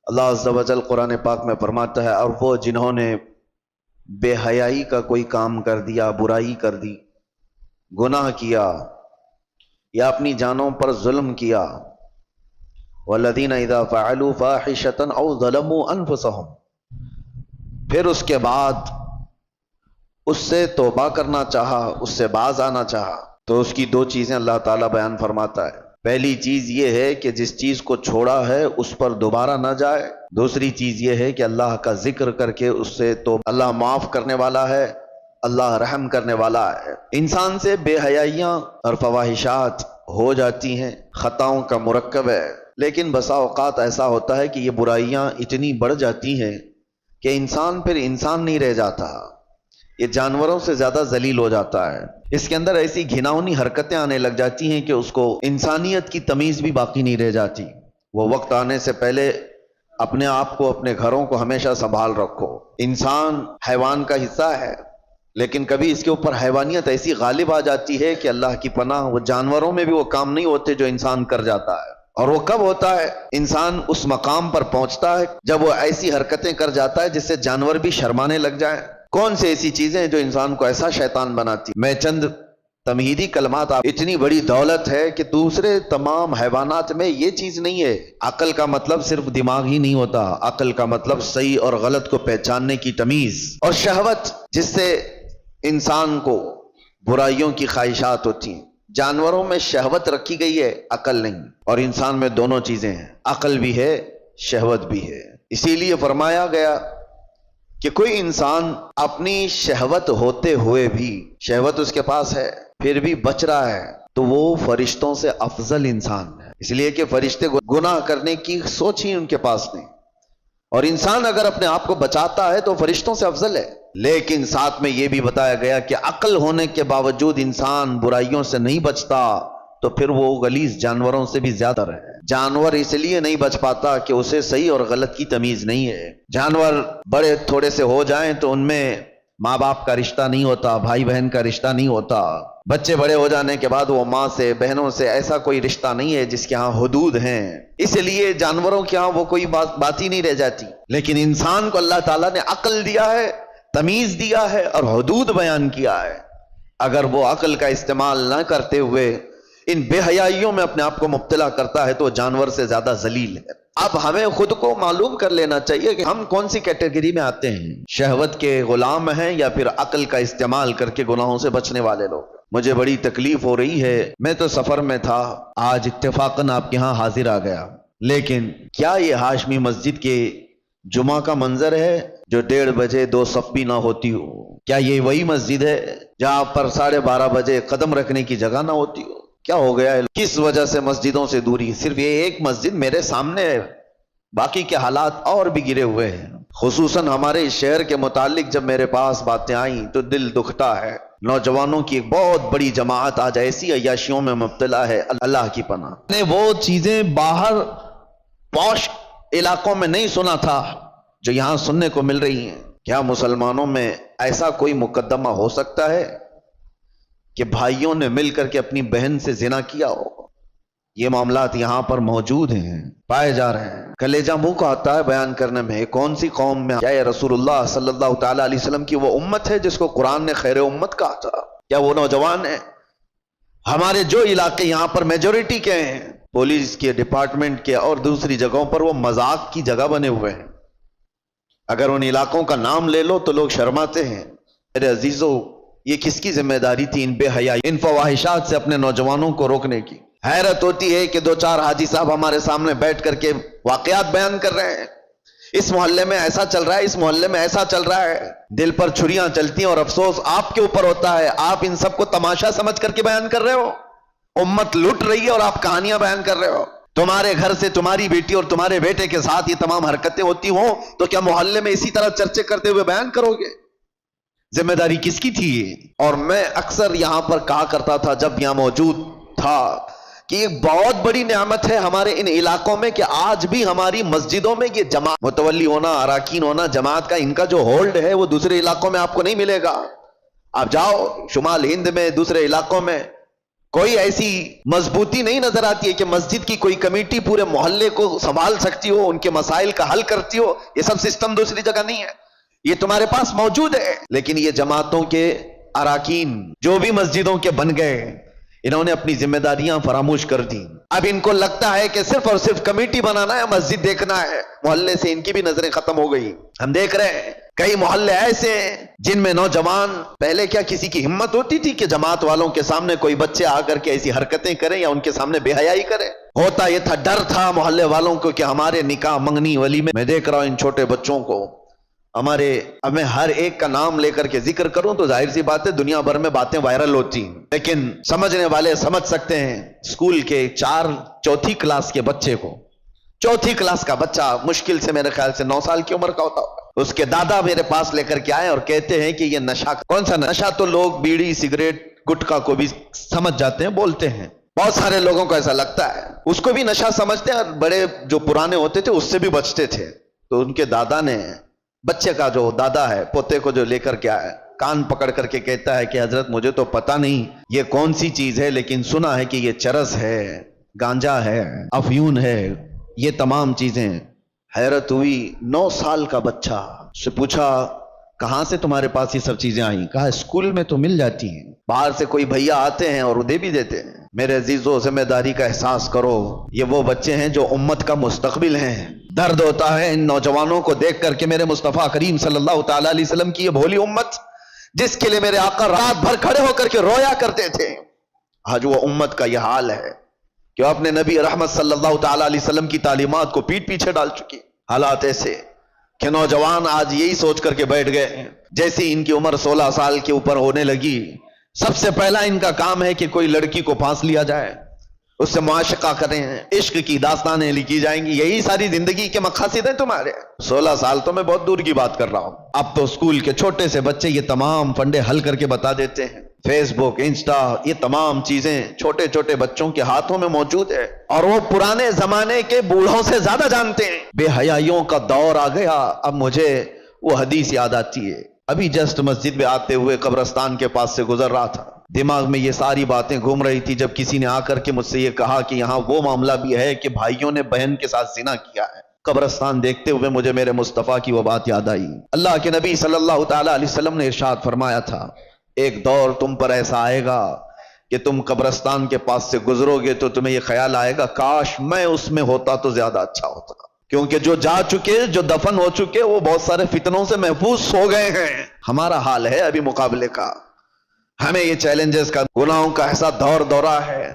اللہ عز و جل قرآن پاک میں فرماتا ہے، اور وہ جنہوں نے بے حیائی کا کوئی کام کر دیا، برائی کر دی، گناہ کیا یا اپنی جانوں پر ظلم کیا، والذین اذا فعلوا فاحشۃ او ظلموا انفسهم، پھر اس کے بعد اس سے توبہ کرنا چاہا، اس سے باز آنا چاہا، تو اس کی دو چیزیں اللہ تعالیٰ بیان فرماتا ہے۔ پہلی چیز یہ ہے کہ جس چیز کو چھوڑا ہے اس پر دوبارہ نہ جائے۔ دوسری چیز یہ ہے کہ اللہ کا ذکر کر کے اس سے تو اللہ معاف کرنے والا ہے، اللہ رحم کرنے والا ہے۔ انسان سے بے حیائیاں اور فواحشات ہو جاتی ہیں، خطاؤں کا مرکب ہے، لیکن بسا اوقات ایسا ہوتا ہے کہ یہ برائیاں اتنی بڑھ جاتی ہیں کہ انسان پھر انسان نہیں رہ جاتا، یہ جانوروں سے زیادہ ذلیل ہو جاتا ہے۔ اس کے اندر ایسی گھناؤنی حرکتیں آنے لگ جاتی ہیں کہ اس کو انسانیت کی تمیز بھی باقی نہیں رہ جاتی۔ وہ وقت آنے سے پہلے اپنے آپ کو، اپنے گھروں کو ہمیشہ سنبھال رکھو۔ انسان حیوان کا حصہ ہے، لیکن کبھی اس کے اوپر حیوانیت ایسی غالب آ جاتی ہے کہ اللہ کی پناہ، وہ جانوروں میں بھی وہ کام نہیں ہوتے جو انسان کر جاتا ہے۔ اور وہ کب ہوتا ہے؟ انسان اس مقام پر پہنچتا ہے جب وہ ایسی حرکتیں کر جاتا ہے جس سے جانور بھی شرمانے لگ جائیں۔ کون سی ایسی چیزیں جو انسان کو ایسا شیطان بناتی؟ میں چند تمہیدی کلمات، اتنی بڑی دولت ہے کہ دوسرے تمام حیوانات میں یہ چیز نہیں ہے۔ عقل کا مطلب صرف دماغ ہی نہیں ہوتا، عقل کا مطلب صحیح اور غلط کو پہچاننے کی تمیز، اور شہوت جس سے انسان کو برائیوں کی خواہشات ہوتی ہیں۔ جانوروں میں شہوت رکھی گئی ہے، عقل نہیں، اور انسان میں دونوں چیزیں ہیں، عقل بھی ہے، شہوت بھی ہے۔ اسی لیے فرمایا گیا کہ کوئی انسان اپنی شہوت ہوتے ہوئے بھی، شہوت اس کے پاس ہے پھر بھی بچ رہا ہے، تو وہ فرشتوں سے افضل انسان ہے، اس لیے کہ فرشتے گناہ کرنے کی سوچ ہی ان کے پاس نہیں، اور انسان اگر اپنے آپ کو بچاتا ہے تو فرشتوں سے افضل ہے۔ لیکن ساتھ میں یہ بھی بتایا گیا کہ عقل ہونے کے باوجود انسان برائیوں سے نہیں بچتا تو پھر وہ غلیظ جانوروں سے بھی زیادہ ہے۔ جانور اس لیے نہیں بچ پاتا کہ اسے صحیح اور غلط کی تمیز نہیں ہے۔ جانور بڑے تھوڑے سے ہو جائیں تو ان میں ماں باپ کا رشتہ نہیں ہوتا، بھائی بہن کا رشتہ نہیں ہوتا۔ بچے بڑے ہو جانے کے بعد وہ ماں سے، بہنوں سے ایسا کوئی رشتہ نہیں ہے جس کے ہاں حدود ہیں، اس لیے جانوروں کے ہاں وہ کوئی بات ہی نہیں رہ جاتی۔ لیکن انسان کو اللہ تعالیٰ نے عقل دیا ہے، تمیز دیا ہے اور حدود بیان کیا ہے۔ اگر وہ عقل کا استعمال نہ کرتے ہوئے ان بے حیائیوں میں اپنے آپ کو مبتلا کرتا ہے تو جانور سے زیادہ ذلیل ہے۔ اب ہمیں خود کو معلوم کر لینا چاہیے کہ ہم کون سی کیٹیگری میں آتے ہیں، شہوت کے غلام ہیں یا پھر عقل کا استعمال کر کے گناہوں سے بچنے والے لوگ۔ مجھے بڑی تکلیف ہو رہی ہے، میں تو سفر میں تھا، آج اتفاقاً آپ کے ہاں حاضر آ گیا، لیکن کیا یہ ہاشمی مسجد کے جمعہ کا منظر ہے جو 1:30 بجے 2 صف بھی نہ ہوتی ہو؟ کیا یہ وہی مسجد ہے جہاں پر 12:30 بجے قدم رکھنے کی جگہ نہ ہوتی ہو؟ کیا ہو گیا ہے؟ کس وجہ سے مسجدوں سے دوری؟ صرف یہ ایک مسجد میرے سامنے ہے، باقی کے حالات اور بھی گرے ہوئے ہیں۔ خصوصاً ہمارے شہر کے متعلق جب میرے پاس باتیں آئیں تو دل دکھتا ہے۔ نوجوانوں کی ایک بہت بڑی جماعت آج ایسی عیاشیوں میں مبتلا ہے، اللہ کی پناہ۔ نے وہ چیزیں باہر پوش علاقوں میں نہیں سنا تھا جو یہاں سننے کو مل رہی ہیں۔ کیا مسلمانوں میں ایسا کوئی مقدمہ ہو سکتا ہے کہ بھائیوں نے مل کر کے اپنی بہن سے زنا کیا ہو؟ یہ معاملات یہاں پر موجود ہیں، پائے جا رہے ہیں۔ کلیجہ منہ کو آتا ہے بیان کرنے میں۔ کون سی قوم میں؟ کیا یہ رسول اللہ صلی اللہ تعالیٰ علیہ وسلم کی وہ امت ہے جس کو قرآن نے خیر امت کہا تھا؟ کیا وہ نوجوان ہیں؟ ہمارے جو علاقے یہاں پر میجورٹی کے ہیں، پولیس کے ڈپارٹمنٹ کے اور دوسری جگہوں پر، وہ مذاق کی جگہ بنے ہوئے ہیں۔ اگر ان علاقوں کا نام لے لو تو لوگ شرماتے ہیں۔ میرے عزیزو، یہ کس کی ذمہ داری تھی ان بے حیائی، ان فواحشات سے اپنے نوجوانوں کو روکنے کی؟ حیرت ہوتی ہے کہ 2-4 حاجی صاحب ہمارے سامنے بیٹھ کر کے واقعات بیان کر رہے ہیں، اس محلے میں ایسا چل رہا ہے، اس محلے میں ایسا چل رہا ہے۔ دل پر چھریاں چلتی ہیں اور افسوس آپ کے اوپر ہوتا ہے، آپ ان سب کو تماشا سمجھ کر کے بیان کر رہے ہو۔ امت لٹ رہی ہے اور آپ کہانیاں بیان کر رہے ہو۔ تمہارے گھر سے تمہاری بیٹی اور تمہارے بیٹے کے ساتھ یہ تمام حرکتیں ہوتی ہوں تو کیا محلے میں اسی طرح چرچے کرتے ہوئے بیان کرو گے؟ ذمہ داری کس کی تھی یہ؟ اور میں اکثر یہاں پر کہا کرتا تھا جب یہاں موجود تھا کہ ایک بہت بڑی نعمت ہے ہمارے ان علاقوں میں کہ آج بھی ہماری مسجدوں میں یہ جماعت متولی ہونا، اراکین ہونا، جماعت کا ان کا جو ہولڈ ہے وہ دوسرے علاقوں میں آپ کو نہیں ملے گا۔ آپ جاؤ شمال ہند میں، دوسرے علاقوں میں، کوئی ایسی مضبوطی نہیں نظر آتی ہے کہ مسجد کی کوئی کمیٹی پورے محلے کو سنبھال سکتی ہو، ان کے مسائل کا حل کرتی ہو. یہ سب سسٹم دوسری جگہ نہیں ہے، یہ تمہارے پاس موجود ہے. لیکن یہ جماعتوں کے اراکین جو بھی مسجدوں کے بن گئے، انہوں نے اپنی ذمہ داریاں فراموش کر دی. اب ان کو لگتا ہے کہ صرف اور صرف کمیٹی بنانا ہے، مسجد دیکھنا ہے. محلے سے ان کی بھی نظریں ختم ہو گئی. ہم دیکھ رہے ہیں کئی محلے ایسے ہیں جن میں نوجوان، پہلے کیا کسی کی ہمت ہوتی تھی کہ جماعت والوں کے سامنے کوئی بچے آ کر کے ایسی حرکتیں کریں یا ان کے سامنے بے حیائی کریں؟ ہوتا یہ تھا، ڈر تھا محلے والوں کو کہ ہمارے نکاح منگنی ولیمے میں دیکھ رہا ہوں ان چھوٹے بچوں کو. اب میں ہر ایک کا نام لے کر کے ذکر کروں تو ظاہر سی بات ہے دنیا بھر میں باتیں وائرل ہوتی ہیں، لیکن سمجھنے والے سمجھ سکتے ہیں. اسکول کے چوتھی کلاس کے بچے کو، چوتھی کلاس کا بچہ مشکل سے میرے خیال سے 9 سال کی عمر کا ہوتا ہوگا، اس کے دادا میرے پاس لے کر کے آئے اور کہتے ہیں کہ یہ نشہ، کون سا نشہ؟ تو لوگ بیڑی سگریٹ گٹکا کو بھی سمجھ جاتے ہیں، بولتے ہیں. بہت سارے لوگوں کو ایسا لگتا ہے، اس کو بھی نشہ سمجھتے ہیں، اور بڑے جو پرانے ہوتے تھے اس سے بھی بچتے تھے. تو ان کے دادا نے، بچے کا جو دادا ہے، پوتے کو جو لے کر کے آیا، کان پکڑ کر کے کہتا ہے کہ حضرت مجھے تو پتہ نہیں یہ کون سی چیز ہے، لیکن سنا ہے کہ یہ چرس ہے، گانجا ہے، افیون ہے، یہ تمام چیزیں. حیرت ہوئی. 9 سال کا بچہ سے پوچھا کہاں سے تمہارے پاس یہ سب چیزیں آئیں؟ کہا اسکول میں تو مل جاتی ہیں، باہر سے کوئی بھیا آتے ہیں اور دے بھی دیتے ہیں. میرے عزیزو، ذمہ داری کا احساس کرو. یہ وہ بچے ہیں جو امت کا مستقبل ہیں. درد ہوتا ہے ان نوجوانوں کو دیکھ کر کہ میرے مصطفیٰ کریم صلی اللہ تعالی علیہ وسلم کی یہ بھولی امت، جس کے لیے میرے آقا رات بھر کھڑے ہو کر کے رویا کرتے تھے، آج وہ امت کا یہ حال ہے کہ اپنے نبی رحمت صلی اللہ تعالی علیہ وسلم کی تعلیمات کو پیٹ پیچھے ڈال چکی. حالات ایسے کہ نوجوان آج یہی سوچ کر کے بیٹھ گئے، جیسی ان کی عمر 16 سال کے اوپر ہونے لگی، سب سے پہلا ان کا کام ہے کہ کوئی لڑکی کو پھانس لیا جائے، اس سے معاشقہ کریں، عشق کی داستانیں لکھی جائیں گی. یہی ساری زندگی کے مقاصد ہیں تمہارے. 16 سال تو میں بہت دور کی بات کر رہا ہوں، اب تو اسکول کے چھوٹے سے بچے یہ تمام فنڈے حل کر کے بتا دیتے ہیں. فیس بک، انسٹا، یہ تمام چیزیں چھوٹے چھوٹے بچوں کے ہاتھوں میں موجود ہے، اور وہ پرانے زمانے کے بوڑھوں سے زیادہ جانتے ہیں. بے حیائیوں کا دور آ گیا. اب مجھے وہ حدیث یاد آتی ہے، ابھی جسٹ مسجد میں آتے ہوئے قبرستان کے پاس سے گزر رہا تھا، دماغ میں یہ ساری باتیں گھوم رہی تھی، جب کسی نے آ کر کے مجھ سے یہ کہا کہ یہاں وہ معاملہ بھی ہے کہ بھائیوں نے بہن کے ساتھ زنا کیا ہے. قبرستان دیکھتے ہوئے مجھے میرے مصطفیٰ کی وہ بات یاد آئی. اللہ کے نبی صلی اللہ تعالی علیہ وسلم نے ارشاد فرمایا تھا، ایک دور تم پر ایسا آئے گا کہ تم قبرستان کے پاس سے گزرو گے تو تمہیں یہ خیال آئے گا کاش میں اس میں ہوتا تو زیادہ اچھا ہوتا، کیونکہ جو جا چکے، جو دفن ہو چکے، وہ بہت سارے فتنوں سے محفوظ ہو گئے ہیں. ہمارا حال ہے ابھی مقابلے کا. ہمیں یہ چیلنجز کا، گناہوں کا ایسا دورہ ہے،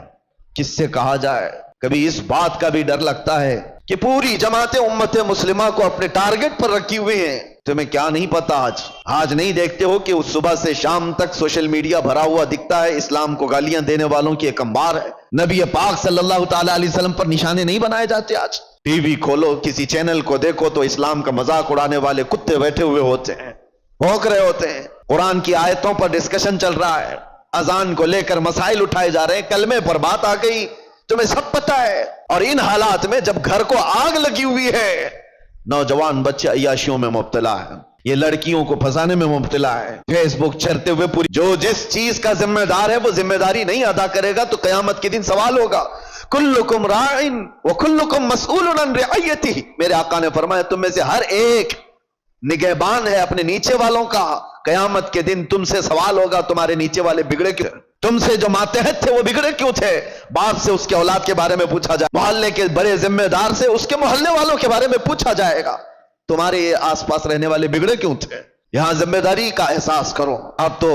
کس سے کہا جائے. کبھی اس بات کا بھی ڈر لگتا ہے کہ پوری جماعت امت مسلمہ کو اپنے ٹارگٹ پر رکھی ہوئی ہیں. تمہیں کیا نہیں پتا، آج نہیں دیکھتے ہو کہ اس صبح سے شام تک سوشل میڈیا بھرا ہوا دکھتا ہے، اسلام کو گالیاں دینے والوں کی ایک انبار ہے. نبی پاک صلی اللہ تعالی علیہ وسلم پر نشانے نہیں بنائے جاتے. آج ٹی وی کھولو، کسی چینل کو دیکھو تو اسلام کا مذاق اڑانے والے کتے بیٹھے ہوئے ہوتے ہیں، بھونک رہے ہوتے ہیں. قرآن کی آیتوں پر ڈسکشن چل رہا ہے، اذان کو لے کر مسائل اٹھائے جا رہے ہیں، کلمے پر بات آ گئی، تمہیں سب پتا ہے. اور ان حالات میں جب گھر کو آگ لگی ہوئی ہے، نوجوان بچے عیاشیوں میں مبتلا ہے، یہ لڑکیوں کو پھنسانے میں مبتلا ہے، فیس بک چڑھتے ہوئے پوری، جو جس چیز کا ذمہ دار ہے وہ ذمہ داری نہیں ادا کرے گا تو قیامت کے دن سوال ہوگا. کلکم راعن وکلکم مسئول عن رعیتہ. میرے آقا نے فرمایا تم میں سے ہر ایک نگہبان ہے اپنے نیچے والوں کا. قیامت کے دن تم سے سوال ہوگا تمہارے نیچے والے بگڑے کیوں، تم سے جو ماتحت تھے وہ بگڑے کیوں تھے. باپ سے اس کے اولاد کے بارے میں پوچھا جائے، محلے کے بڑے ذمہ دار سے اس کے محلے والوں کے بارے میں پوچھا جائے گا، تمہارے آس پاس رہنے والے بگڑے کیوں تھے. یہاں ذمہ داری کا احساس کرو. اب تو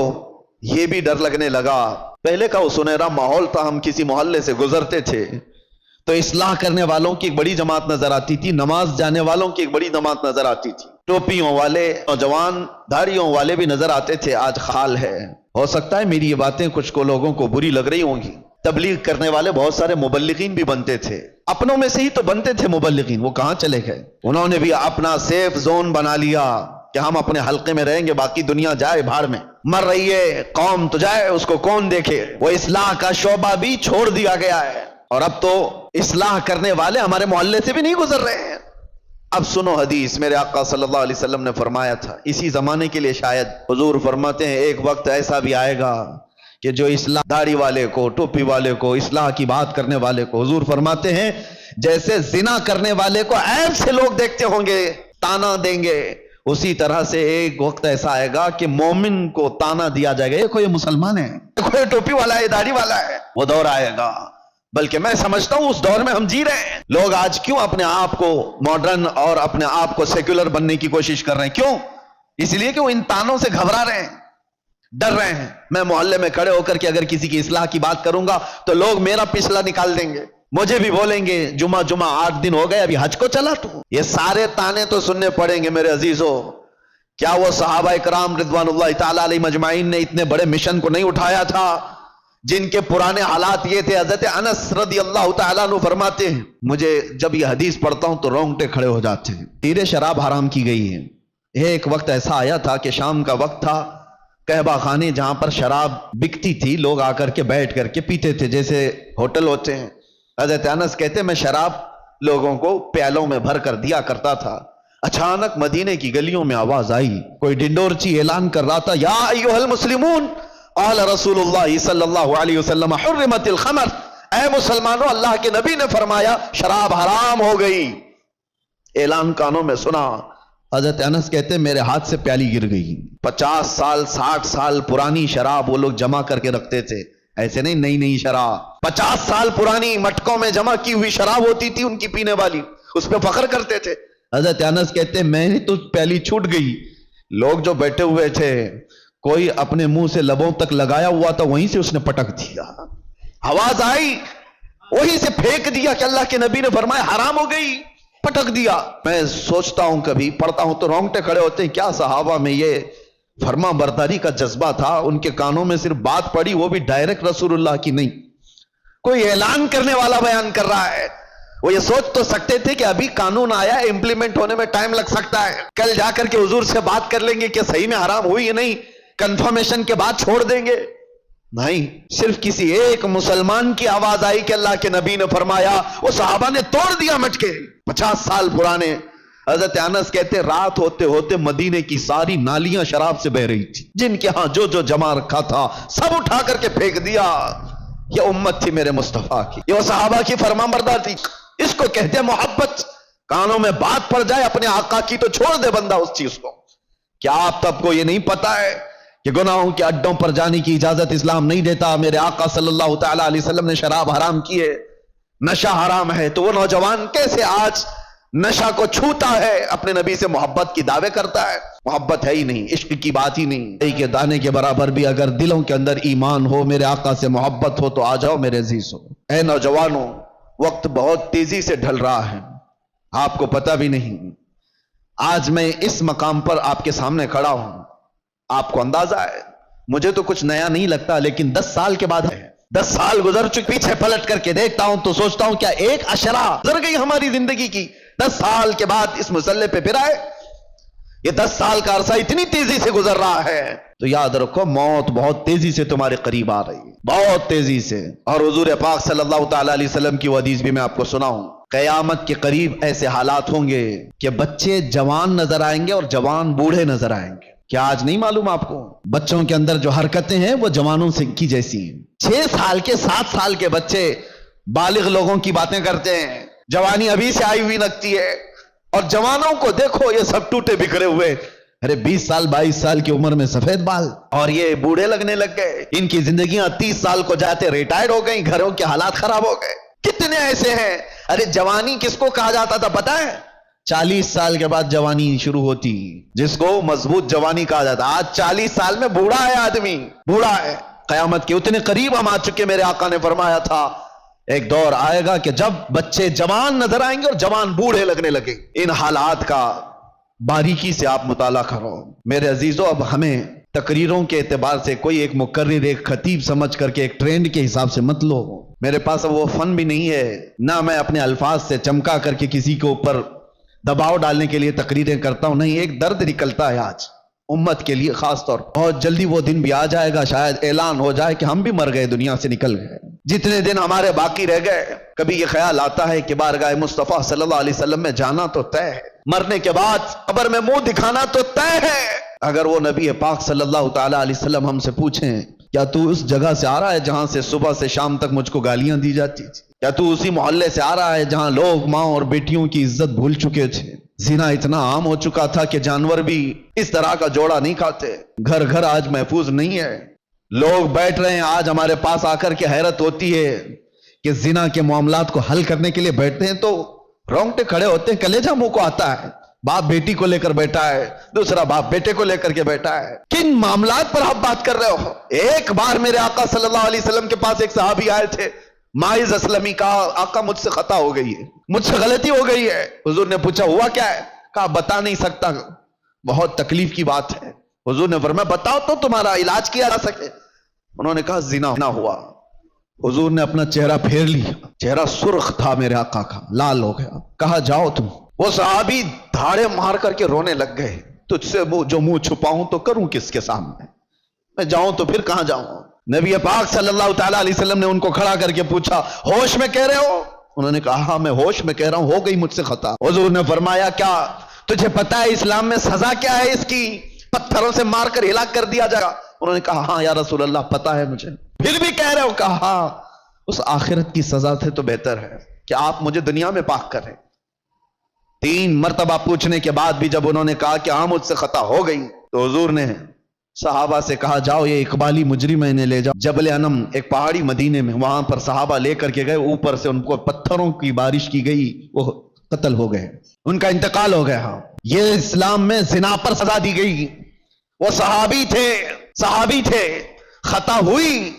یہ بھی ڈر لگنے لگا. پہلے کا وہ سنہرا ماحول تھا، ہم کسی محلے سے گزرتے تھے تو اصلاح کرنے والوں کی ایک بڑی جماعت نظر آتی تھی، نماز جانے والوں کی ایک بڑی جماعت نظر آتی تھی، ٹوپیوں والے، نوجوان داڑھیوں والے بھی نظر آتے تھے. آج حال ہے، ہو سکتا ہے میری یہ باتیں کچھ کو لوگوں کو بری لگ رہی ہوں گی. تبلیغ کرنے والے بہت سارے مبلغین بھی بنتے تھے، اپنوں میں سے ہی تو بنتے تھے مبلغین، وہ کہاں چلے گئے؟ انہوں نے بھی اپنا سیف زون بنا لیا کہ ہم اپنے حلقے میں رہیں گے، باقی دنیا جائے بھاڑ میں، مر رہی ہے قوم تو جائے، اس کو کون دیکھے. وہ اصلاح کا شعبہ بھی چھوڑ دیا گیا ہے، اور اب تو اصلاح کرنے والے ہمارے محلے سے بھی نہیں گزر رہے ہیں. اب سنو حدیث، میرے آقا صلی اللہ علیہ وسلم نے فرمایا تھا، اسی زمانے کے لیے شاید حضور فرماتے ہیں ایک وقت ایسا بھی آئے گا کہ جو اصلاح داڑھی والے کو، ٹوپی والے کو، اصلاح کی بات کرنے والے کو حضور فرماتے ہیں جیسے زنا کرنے والے کو عیب سے لوگ دیکھتے ہوں گے، تانا دیں گے، اسی طرح سے ایک وقت ایسا آئے گا کہ مومن کو تانا دیا جائے گا، یہ کوئی مسلمان ہے، کوئی ٹوپی والا ہے، داڑھی والا ہے۔ وہ دور آئے گا، بلکہ میں سمجھتا ہوں اس دور میں ہم جی رہے ہیں۔ لوگ آج کیوں اپنے آپ کو ماڈرن اور اپنے آپ کو سیکولر بننے کی کوشش کر رہے ہیں؟ کیوں؟ اس لیے کہ وہ ان تانوں سے گھبرا رہے ہیں، ڈر رہے ہیں۔ میں محلے میں کھڑے ہو کر کے اگر کسی کی اصلاح کی بات کروں گا تو لوگ میرا پچھلا نکال دیں گے، مجھے بھی بولیں گے جمعہ 8 دن ہو گئے ابھی حج کو چلا تو۔ یہ سارے تانے تو سننے پڑیں گے میرے عزیزوں۔ کیا وہ صحابہ کرام رضوان اللہ تعالی علیہ مجمعین نے اتنے بڑے مشن کو نہیں اٹھایا تھا جن کے پرانے حالات یہ تھے؟ حضرت انس رضی اللہ تعالیٰ عنہ فرماتے ہیں مجھے جب یہ حدیث پڑھتا ہوں تو رونگٹے کھڑے ہو جاتے ہیں۔ تیرے شراب حرام کی گئی ہے۔ ایک وقت ایسا آیا تھا کہ شام کا وقت تھا، قہبہ خانے جہاں پر شراب بکتی تھی لوگ آ کر کے بیٹھ کر کے پیتے تھے جیسے ہوٹل ہوتے ہیں۔ حضرت انس کہتے میں شراب لوگوں کو پیالوں میں بھر کر دیا کرتا تھا۔ اچانک مدینے کی گلیوں میں آواز آئی، کوئی ڈنڈورچی اعلان کر رہا تھا، یا ایھا المسلمون قال رسول اللہ صلی اللہ علیہ وسلم حرمت الخمر، اے مسلمانوں اللہ کے نبی نے فرمایا شراب حرام ہو گئی۔ اعلان کانوں میں سنا۔ حضرت انس کہتے میرے ہاتھ سے پیالی گر گئی۔ 50 سال 60 سال پرانی شراب وہ لوگ جمع کر کے رکھتے تھے، ایسے نہیں نئی نئی شراب، 50 سال پرانی مٹکوں میں جمع کی ہوئی شراب ہوتی تھی ان کی پینے والی، اس پہ فخر کرتے تھے۔ حضرت انس کہتے میں نے تو پیالی چھوٹ گئی، لوگ جو بیٹھے ہوئے تھے کوئی اپنے منہ سے لبوں تک لگایا ہوا تھا وہیں سے اس نے پٹک دیا، آواز آئی وہیں سے پھینک دیا کہ اللہ کے نبی نے فرمایا حرام ہو گئی، پٹک دیا۔ میں سوچتا ہوں کبھی پڑھتا ہوں تو رونگٹے کھڑے ہوتے ہیں، کیا صحابہ میں یہ فرما برداری کا جذبہ تھا؟ ان کے کانوں میں صرف بات پڑی، وہ بھی ڈائریکٹ رسول اللہ کی نہیں، کوئی اعلان کرنے والا بیان کر رہا ہے۔ وہ یہ سوچ تو سکتے تھے کہ ابھی قانون آیا ہے، امپلیمنٹ ہونے میں ٹائم لگ سکتا ہے، کل جا کر کے حضور سے بات کر لیں گے کہ صحیح میں حرام ہوئی یا نہیں، کنفرمیشن کے بعد چھوڑ دیں گے۔ نہیں، صرف کسی ایک مسلمان کی آواز آئی کہ اللہ کے نبی نے فرمایا، وہ صحابہ نے توڑ دیا مٹکے۔ 50 سال پرانے۔ حضرت انس کہتے رات ہوتے ہوتے مدینے کی ساری نالیاں شراب سے بہ رہی تھی، جن کے ہاں جو جو جمع رکھا تھا سب اٹھا کر کے پھینک دیا۔ یہ امت تھی میرے مصطفیٰ کی، یہ وہ صحابہ کی فرمانبردار تھی۔ اس کو کہتے ہیں محبت۔ کانوں میں بات پڑ جائے اپنے آقا کی تو چھوڑ دے بندہ اس چیز کو۔ کیا آپ تب کو یہ نہیں پتا ہے کہ گناہوں کے اڈوں پر جانے کی اجازت اسلام نہیں دیتا؟ میرے آقا صلی اللہ تعالی علیہ وسلم نے شراب حرام کی ہے، نشہ حرام ہے، تو وہ نوجوان کیسے آج نشہ کو چھوتا ہے، اپنے نبی سے محبت کی دعوے کرتا ہے؟ محبت ہے ہی نہیں، عشق کی بات ہی نہیں۔ ایک دانے کے برابر بھی اگر دلوں کے اندر ایمان ہو، میرے آقا سے محبت ہو، تو آ جاؤ میرے عزیزوں۔ اے نوجوانوں، وقت بہت تیزی سے ڈھل رہا ہے، آپ کو پتہ بھی نہیں۔ آج میں اس مقام پر آپ کے سامنے کھڑا ہوں، آپ کو اندازہ ہے مجھے تو کچھ نیا نہیں لگتا، لیکن 10 سال کے بعد ہے، 10 سال گزر چکے، پیچھے پلٹ کر کے دیکھتا ہوں تو سوچتا ہوں کیا ایک اشرا گزر گئی ہماری زندگی کی، 10 سال کے بعد اس مسئلے پہ پھر آئے۔ یہ 10 سال کا عرصہ اتنی تیزی سے گزر رہا ہے تو یاد رکھو موت بہت تیزی سے تمہارے قریب آ رہی ہے، بہت تیزی سے۔ اور حضور پاک صلی اللہ تعالی علیہ وسلم کی وہ حدیث بھی میں آپ کو سناؤں، قیامت کے قریب ایسے حالات ہوں گے کہ بچے جوان نظر آئیں گے اور جوان بوڑھے نظر آئیں گے۔ کیا آج نہیں معلوم آپ کو؟ بچوں کے اندر جو حرکتیں ہیں وہ جوانوں سے کی جیسی ہیں۔ 6 سال کے 7 سال کے بچے بالغ لوگوں کی باتیں کرتے ہیں، جوانی ابھی سے آئی ہوئی لگتی ہے، اور جوانوں کو دیکھو یہ سب ٹوٹے بکھرے ہوئے، ارے 20 سال 22 سال کی عمر میں سفید بال، اور یہ بوڑھے لگنے لگ گئے، ان کی زندگیاں 30 سال کو جاتے ریٹائر ہو گئیں، گھروں کے حالات خراب ہو گئے۔ کتنے ایسے ہیں؟ ارے جوانی کس کو کہا جاتا تھا پتہ ہے؟ 40 سال کے بعد جوانی شروع ہوتی، جس کو مضبوط جوانی کہا جاتا۔ آج 40 سال میں بوڑھا ہے آدمی، بوڑھا ہے۔ قیامت کے اتنے قریب ہم آ چکے، میرے آقا نے فرمایا تھا ایک دور آئے گا کہ جب بچے جوان نظر آئیں گے اور جوان بوڑھے لگنے لگے۔ ان حالات کا باریکی سے آپ مطالعہ کرو میرے عزیزوں۔ اب ہمیں تقریروں کے اعتبار سے کوئی ایک مقرر ایک خطیب سمجھ کر کے ایک ٹرینڈ کے حساب سے مت لو، میرے پاس وہ فن بھی نہیں ہے، نہ میں اپنے الفاظ سے چمکا کر کے کسی کے اوپر دباؤ ڈالنے کے لیے تقریریں کرتا ہوں، نہیں، ایک درد نکلتا ہے آج امت کے لیے خاص طور پر۔ بہت جلدی وہ دن بھی آ جائے گا، شاید اعلان ہو جائے کہ ہم بھی مر گئے، دنیا سے نکل گئے، جتنے دن ہمارے باقی رہ گئے۔ کبھی یہ خیال آتا ہے کہ بارگاہ مصطفیٰ صلی اللہ علیہ وسلم میں جانا تو طے ہے، مرنے کے بعد قبر میں منہ دکھانا تو طے ہے۔ اگر وہ نبی پاک صلی اللہ تعالی علیہ وسلم ہم سے پوچھیں کیا تو اس جگہ سے آ رہا ہے جہاں سے صبح سے شام تک مجھ کو گالیاں دی جاتی تھی؟ کیا تو اسی محلے سے آ رہا ہے جہاں لوگ ماں اور بیٹیوں کی عزت بھول چکے تھے؟ زنا اتنا عام ہو چکا تھا کہ جانور بھی اس طرح کا جوڑا نہیں کھاتے۔ گھر گھر آج محفوظ نہیں ہے، لوگ بیٹھ رہے ہیں آج ہمارے پاس آ کر کے حیرت ہوتی ہے کہ زنا کے معاملات کو حل کرنے کے لیے بیٹھتے ہیں تو رونگٹے کھڑے ہوتے ہیں، کلیجہ منہ کو آتا ہے۔ باپ بیٹی کو لے کر بیٹھا ہے، دوسرا باپ بیٹے کو لے کر کے بیٹھا ہے۔ کن معاملات پر آپ بات کر رہے ہو؟ ایک بار میرے آقا صلی اللہ علیہ وسلم کے پاس ایک صحابی آئے تھے، ماعز اسلمی، کہا آقا مجھ سے خطا ہو گئی ہے، مجھ سے غلطی ہو گئی ہے۔ حضور نے پوچھا ہوا کیا ہے؟ کہا بتا نہیں سکتا، بہت تکلیف کی بات ہے۔ حضور نے فرمایا بتاؤ تو تمہارا علاج کیا جا سکے۔ انہوں نے کہا زنا نہ ہوا۔ حضور نے اپنا چہرہ پھیر لیا، چہرہ سرخ تھا میرے آقا کا، لال ہو گیا۔ کہا جاؤ تم۔ وہ صحابی دھاڑے مار کر کے رونے لگ گئے، تجھ سے جو منہ چھپاؤں تو کروں کس کے سامنے، میں جاؤں تو پھر کہاں جاؤں؟ نبی پاک صلی اللہ تعالی علیہ وسلم نے ان کو کھڑا کر کے پوچھا ہوش میں کہہ رہے ہو؟ انہوں نے کہا ہاں میں ہوش میں کہہ رہا ہوں، ہو گئی مجھ سے خطا۔ حضور نے فرمایا کیا تجھے پتا ہے اسلام میں سزا کیا ہے اس کی؟ پتھروں سے مار کر ہلاک کر دیا جائے گا۔ انہوں نے کہا ہاں یا رسول اللہ پتا ہے مجھے۔ پھر بھی کہہ رہے ہو؟ کہا ہاں، اس آخرت کی سزا سے تو بہتر ہے کہ آپ مجھے دنیا میں پاک کریں۔ 3 مرتبہ پوچھنے کے بعد بھی جب انہوں نے کہا کہ ہاں مجھ سے خطا ہو گئی، تو حضور نے صحابہ سے کہا جاؤ یہ اقبالی مجرم ہے انہیں لے جاؤ جبل انم، ایک پہاڑی مدینے میں، وہاں پر صحابہ لے کر کے گئے، اوپر سے ان کو پتھروں کی بارش کی گئی، وہ قتل ہو گئے، ان کا انتقال ہو گیا۔ یہ اسلام میں زنا پر سزا دی گئی۔ وہ صحابی تھے، خطا ہوئی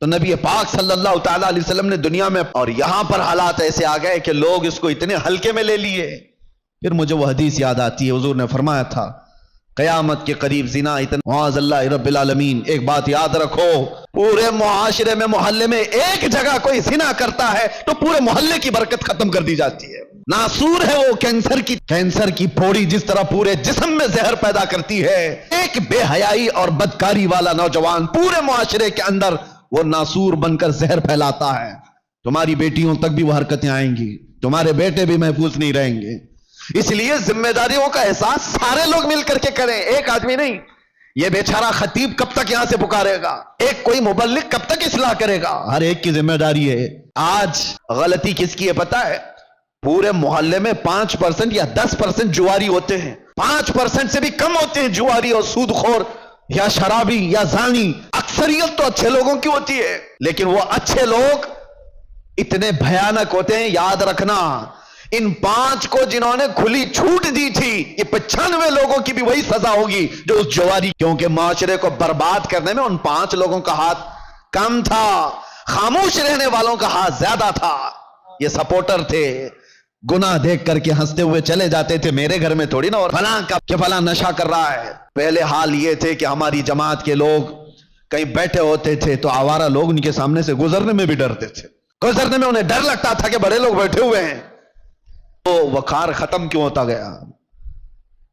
تو نبی پاک صلی اللہ تعالی علیہ وسلم نے دنیا میں، اور یہاں پر حالات ایسے آ گئے کہ لوگ اس کو اتنے ہلکے میں لے لیے۔ پھر مجھے وہ حدیث یاد آتی ہے، حضور نے فرمایا تھا قیامت کے قریب زنا اتنا، معاذ اللہ رب العالمین۔ ایک بات یاد رکھو، پورے معاشرے میں، محلے میں ایک جگہ کوئی زنا کرتا ہے تو پورے محلے کی برکت ختم کر دی جاتی ہے۔ ناسور ہے وہ کینسر کی پھوڑی جس طرح پورے جسم میں زہر پیدا کرتی ہے، ایک بے حیائی اور بدکاری والا نوجوان پورے معاشرے کے اندر وہ ناسور بن کر زہر پھیلاتا ہے۔ تمہاری بیٹیوں تک بھی وہ حرکتیں آئیں گی، تمہارے بیٹے بھی محفوظ نہیں رہیں گے۔ اس لیے ذمہ داریوں کا احساس سارے لوگ مل کر کے کریں، ایک آدمی نہیں۔ یہ بیچارہ خطیب کب تک یہاں سے پکارے گا؟ ایک کوئی مبلغ کب تک اصلاح کرے گا؟ ہر ایک کی ذمہ داری ہے۔ آج غلطی کس کی ہے پتہ ہے؟ پورے محلے میں 5% یا 10% جواری ہوتے ہیں، 5% سے بھی کم ہوتے ہیں جواری اور سود خور یا شرابی یا زانی۔ اکثریت تو اچھے لوگوں کی ہوتی ہے، لیکن وہ اچھے لوگ اتنے بھیانک ہوتے ہیں، یاد رکھنا۔ ان 5 کو جنہوں نے کھلی چھوٹ دی تھی، یہ 95 لوگوں کی بھی وہی سزا ہوگی جو اس جواری، کیونکہ معاشرے کو برباد کرنے میں ان 5 لوگوں کا ہاتھ کم تھا، خاموش رہنے والوں کا ہاتھ زیادہ تھا۔ یہ سپورٹر تھے، گناہ دیکھ کر کے ہنستے ہوئے چلے جاتے تھے، میرے گھر میں تھوڑی نا اور فلاں کا کہ فلاں نشہ کر رہا ہے۔ پہلے حال یہ تھے کہ ہماری جماعت کے لوگ کہیں بیٹھے ہوتے تھے تو آوارہ لوگ ان کے سامنے سے گزرنے میں بھی ڈرتے تھے، گزرنے میں انہیں ڈر لگتا تھا کہ بڑے لوگ بیٹھے ہوئے ہیں۔ تو وقار ختم کیوں ہوتا گیا؟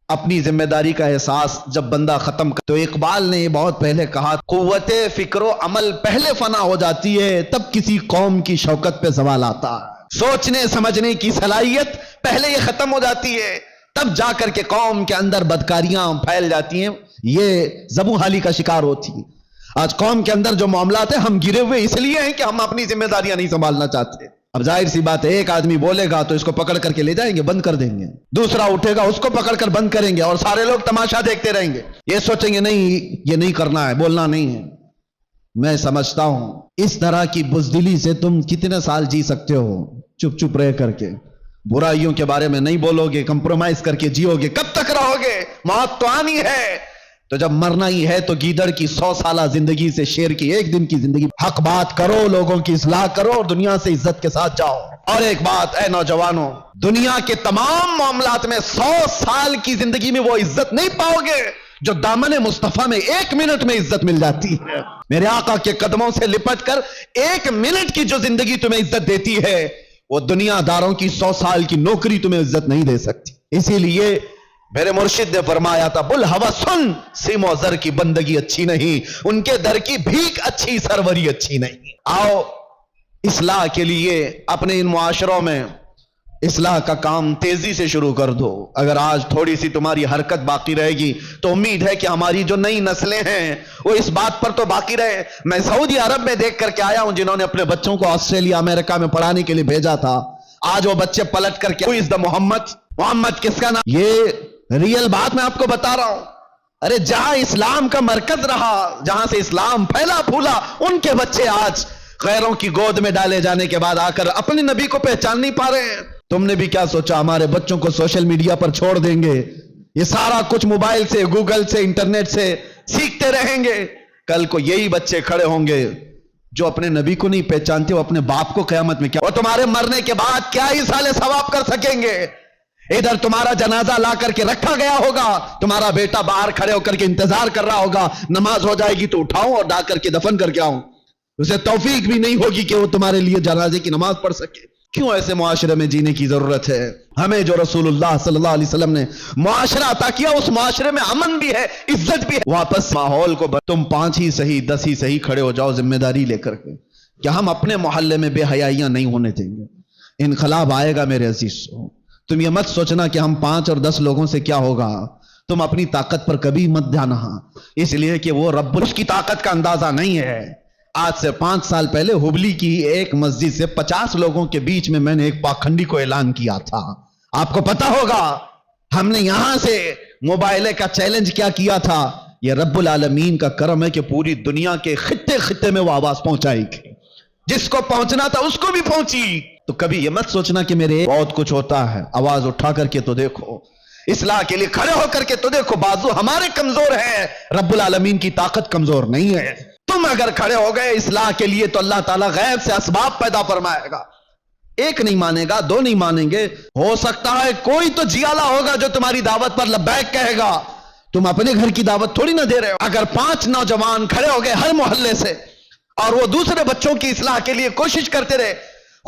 اپنی ذمہ داری کا احساس جب بندہ ختم کر، تو اقبال نے یہ بہت پہلے کہا، قوت فکر و عمل پہلے فنا ہو جاتی ہے تب کسی قوم کی شوکت پہ زوال آتا ہے۔ سوچنے سمجھنے کی صلاحیت پہلے یہ ختم ہو جاتی ہے، تب جا کر کے قوم کے اندر بدکاریاں پھیل جاتی ہیں، یہ زبوں حالی کا شکار ہوتی ہیں۔ آج قوم کے اندر جو معاملات ہیں، ہم گرے ہوئے اس لیے ہیں کہ ہم اپنی ذمہ داریاں نہیں سنبھالنا چاہتے۔ اب ظاہر سی بات ہے، ایک آدمی بولے گا تو اس کو پکڑ کر کے لے جائیں گے، بند کر دیں گے، دوسرا اٹھے گا اس کو پکڑ کر بند کریں گے، اور سارے لوگ تماشا دیکھتے رہیں گے، یہ سوچیں گے نہیں یہ نہیں کرنا ہے، بولنا نہیں ہے۔ میں سمجھتا ہوں اس طرح کی بزدلی سے تم کتنے سال جی سکتے ہو، چپ چپ رہ کر کے، برائیوں کے بارے میں نہیں بولو گے، کمپرومائز کر کے جیو گے، کب تک رہو گے؟ موت تو آنی ہے، تو جب مرنا ہی ہے تو گیدڑ کی 100 سالہ زندگی سے شیر کی 1 دن کی زندگی، حق بات کرو، لوگوں کی اصلاح کرو اور دنیا سے عزت کے ساتھ جاؤ۔ اور ایک بات اے نوجوانوں، دنیا کے تمام معاملات میں 100 سال کی زندگی میں وہ عزت نہیں پاؤ گے جو دامن مصطفیٰ میں 1 منٹ میں عزت مل جاتی ہے۔ میرے آقا کے قدموں سے لپٹ کر 1 منٹ کی جو زندگی تمہیں عزت دیتی ہے، وہ دنیا داروں کی 100 سال کی نوکری تمہیں عزت نہیں دے سکتی۔ اسی لیے میرے مرشد نے فرمایا تھا، بلہوا سن، سیم و زر کی بندگی اچھی نہیں، ان کے در کی بھیک اچھی، سروری اچھی نہیں۔ آؤ اصلاح کے لیے اپنے ان معاشروں میں اصلاح کا کام تیزی سے شروع کر دو. اگر آج تھوڑی سی تمہاری حرکت باقی رہے گی تو امید ہے کہ ہماری جو نئی نسلیں ہیں وہ اس بات پر تو باقی رہے. میں سعودی عرب میں دیکھ کر کے آیا ہوں جنہوں نے اپنے بچوں کو آسٹریلیا امریکہ میں پڑھانے کے لیے بھیجا تھا. آج وہ بچے پلٹ کر کے محمد کس کا نام؟ یہ ریئل بات میں آپ کو بتا رہا ہوں. ارے جہاں اسلام کا مرکز رہا، جہاں سے اسلام پھیلا پھولا، ان کے بچے آج غیروں کی گود میں ڈالے جانے کے بعد آ کر اپنے نبی کو پہچان نہیں پا رہے ہیں. تم نے بھی کیا سوچا ہمارے بچوں کو سوشل میڈیا پر چھوڑ دیں گے، یہ سارا کچھ موبائل سے، گوگل سے، انٹرنیٹ سے سیکھتے رہیں گے؟ کل کو یہی بچے کھڑے ہوں گے جو اپنے نبی کو نہیں پہچانتے، وہ اپنے باپ کو قیامت میں کیا، وہ تمہارے مرنے کے بعد کیا ہی سالے ثواب کر سکیں گے؟ ادھر تمہارا جنازہ لا کر کے رکھا گیا ہوگا، تمہارا بیٹا باہر کھڑے ہو کر کے انتظار کر رہا ہوگا، نماز ہو جائے گی تو اٹھاؤں اور ڈا کر کے دفن کر کے آؤں. اسے توفیق بھی نہیں ہوگی کہ وہ تمہارے لیے جنازے کی نماز پڑھ سکے. کیوں ایسے معاشرے میں جینے کی ضرورت ہے؟ ہمیں جو رسول اللہ صلی اللہ علیہ وسلم نے معاشرہ عطا کیا، اس معاشرے میں امن بھی ہے، عزت بھی ہے. واپس ماحول کو تم 5 ہی صحیح 10 ہی صحیح کھڑے ہو جاؤ ذمہ داری لے کر کے کہ ہم اپنے محلے میں بے حیائیاں نہیں ہونے دیں گے. انقلاب آئے گا میرے عزیزو. تم یہ مت سوچنا کہ ہم 5 اور 10 لوگوں سے کیا ہوگا. تم اپنی طاقت پر کبھی مت جانا، اس لیے کہ وہ رب اس کی طاقت کا اندازہ نہیں ہے. آج سے 5 سال پہلے ہبلی کی ایک مسجد سے 50 لوگوں کے بیچ میں نے ایک پاکھنڈی کو اعلان کیا تھا. آپ کو پتا ہوگا ہم نے یہاں سے موبائلے کا چیلنج کیا کیا تھا. یہ رب العالمین کا کرم ہے کہ پوری دنیا کے خطے خطے میں وہ آواز پہنچائی گئی. جس کو پہنچنا تھا اس کو بھی پہنچی. تو کبھی یہ مت سوچنا کہ میرے بہت کچھ ہوتا ہے. آواز اٹھا کر کے تو دیکھو، اصلاح کے لیے کھڑے ہو کر کے تو دیکھو. بازو ہمارے کمزور ہیں، رب العالمین کی طاقت کمزور نہیں ہے. تم اگر کھڑے ہو گئے اصلاح کے لیے تو اللہ تعالیٰ غیب سے اسباب پیدا فرمائے گا. ایک نہیں مانے گا، 2 نہیں مانیں گے، ہو سکتا ہے کوئی تو جیالا ہوگا جو تمہاری دعوت پر لبیک کہے گا. تم اپنے گھر کی دعوت تھوڑی نہ دے رہے ہو. اگر 5 نوجوان کھڑے ہو گئے ہر محلے سے اور وہ دوسرے بچوں کی اصلاح کے لیے کوشش کرتے رہے،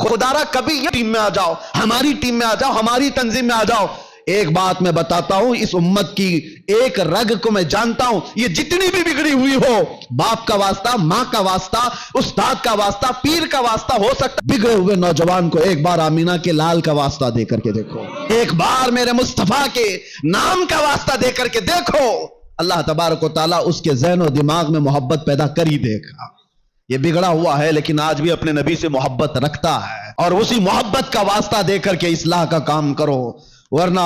خدارا کبھی یہ ٹیم میں آ جاؤ، ہماری ٹیم میں آ جاؤ، ہماری تنظیم میں آ جاؤ. ایک بات میں بتاتا ہوں، اس امت کی ایک رگ کو میں جانتا ہوں، یہ جتنی بھی بگڑی ہوئی ہو، باپ کا واسطہ، ماں کا واسطہ، استاد کا واسطہ، پیر کا واسطہ، ہو سکتا بگڑے ہوئے نوجوان کو ایک بار آمینہ کے لال کا واسطہ دے کر کے دیکھو، ایک بار میرے مصطفیٰ کے نام کا واسطہ دے کر کے دیکھو. اللہ تبارک و تعالیٰ اس کے ذہن و دماغ میں محبت پیدا کر ہی دے گا. یہ بگڑا ہوا ہے لیکن آج بھی اپنے نبی سے محبت رکھتا ہے، اور اسی محبت کا واسطہ دے کر کے اصلاح کا کام کرو. ورنہ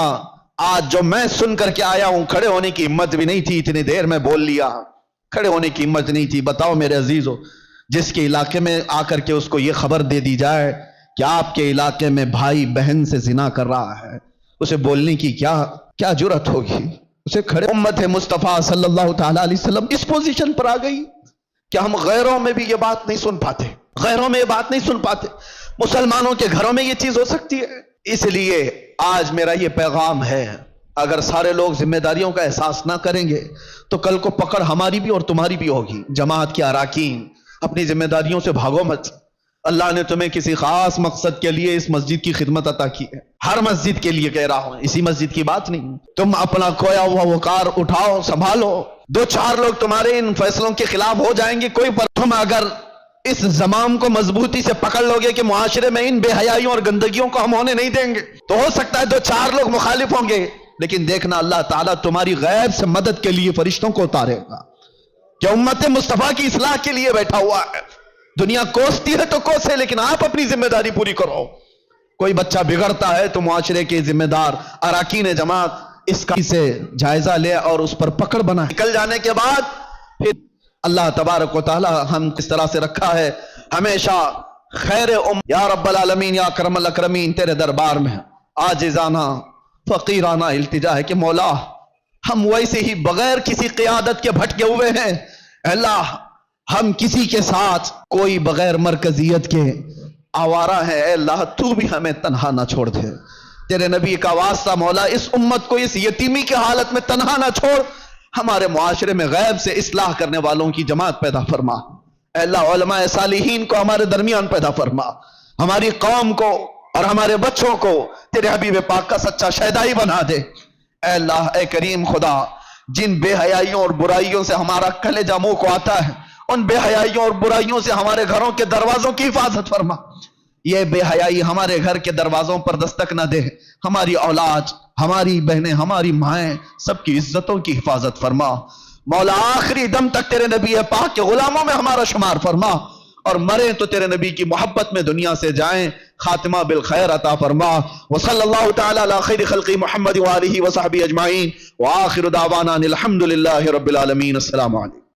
آج جو میں سن کر کے آیا ہوں، کھڑے ہونے کی ہمت بھی نہیں تھی، اتنی دیر میں بول لیا، کھڑے ہونے کی ہمت نہیں تھی. بتاؤ میرے عزیزو، جس کے علاقے میں آ کر کے اس کو یہ خبر دے دی جائے کہ آپ کے علاقے میں بھائی بہن سے زنا کر رہا ہے، اسے بولنے کی کیا جرأت ہوگی؟ اسے کھڑے امت مصطفیٰ صلی اللہ تعالی علیہ وسلم اس پوزیشن پر آ گئی کہ ہم غیروں میں بھی یہ بات نہیں سن پاتے، غیروں میں یہ بات نہیں سن پاتے. مسلمانوں کے گھروں میں یہ چیز ہو سکتی ہے. اس لیے آج میرا یہ پیغام ہے، اگر سارے لوگ ذمہ داریوں کا احساس نہ کریں گے تو کل کو پکڑ ہماری بھی اور تمہاری بھی ہوگی. جماعت کے اراکین، اپنی ذمہ داریوں سے بھاگو مت. اللہ نے تمہیں کسی خاص مقصد کے لیے اس مسجد کی خدمت عطا کی ہے. ہر مسجد کے لیے کہہ رہا ہوں، اسی مسجد کی بات نہیں. تم اپنا کھویا ہوا وقار اٹھاؤ، سنبھالو. 2-4 لوگ تمہارے ان فیصلوں کے خلاف ہو جائیں گے، کوئی پر تم اگر اس زمام کو مضبوطی سے پکڑ لو گے کہ معاشرے میں ان بے حیائیوں اور گندگیوں کو ہم ہونے نہیں دیں گے، تو ہو سکتا ہے 2-4 لوگ مخالف ہوں گے، لیکن دیکھنا اللہ تعالیٰ تمہاری غیب سے مدد کے لیے فرشتوں کو اتارے گا کہ امت مصطفیٰ کی اصلاح کے لیے بیٹھا ہوا ہے. دنیا کوستی ہے تو کوسے، لیکن آپ اپنی ذمہ داری پوری کرو. کوئی بچہ بگڑتا ہے تو معاشرے کے ذمہ دار اراکین جماعت اس کا سے جائزہ لے اور اس پر پکڑ بنا. نکل جانے کے بعد پھر اللہ تبارک و تعالی ہم کس طرح سے رکھا ہے، ہمیشہ خیر یا رب العالمین یا اکرم الاکرمین تیرے دربار میں عاجزانہ فقیرانہ التجا ہے کہ مولا ہم ویسے ہی بغیر کسی قیادت کے بھٹکے ہوئے ہیں. اللہ ہم کسی کے ساتھ کوئی بغیر مرکزیت کے آوارہ ہے. اے اللہ تو بھی ہمیں تنہا نہ چھوڑ دے. تیرے نبی کا واسطہ مولا اس امت کو اس یتیمی کی حالت میں تنہا نہ چھوڑ. ہمارے معاشرے میں غیب سے اصلاح کرنے والوں کی جماعت پیدا فرما. اے اللہ علماء صالحین کو ہمارے درمیان پیدا فرما. ہماری قوم کو اور ہمارے بچوں کو تیرے حبیب پاک کا سچا شہدائی بنا دے. اے اللہ اے کریم خدا، جن بے حیائیوں اور برائیوں سے ہمارا کلیجہ منہ کو آتا ہے، ان بے حیائیوں اور برائیوں سے ہمارے گھروں کے دروازوں کی حفاظت فرما. یہ بے حیائی ہمارے گھر کے دروازوں پر دستک نہ دے. ہماری اولاد، ہماری بہنیں، ہماری مائیں، سب کی عزتوں کی حفاظت فرما. مولا آخری دم تک تیرے نبی پاک کے غلاموں میں ہمارا شمار فرما، اور مریں تو تیرے نبی کی محبت میں دنیا سے جائیں. خاتمہ بالخیر عطا فرما. وصلی اللہ تعالی علی خیر خلق محمد وآلہ وصحبہ اجمعین، وآخر دعوانا الحمد للہ رب العالمین. السلام علیکم.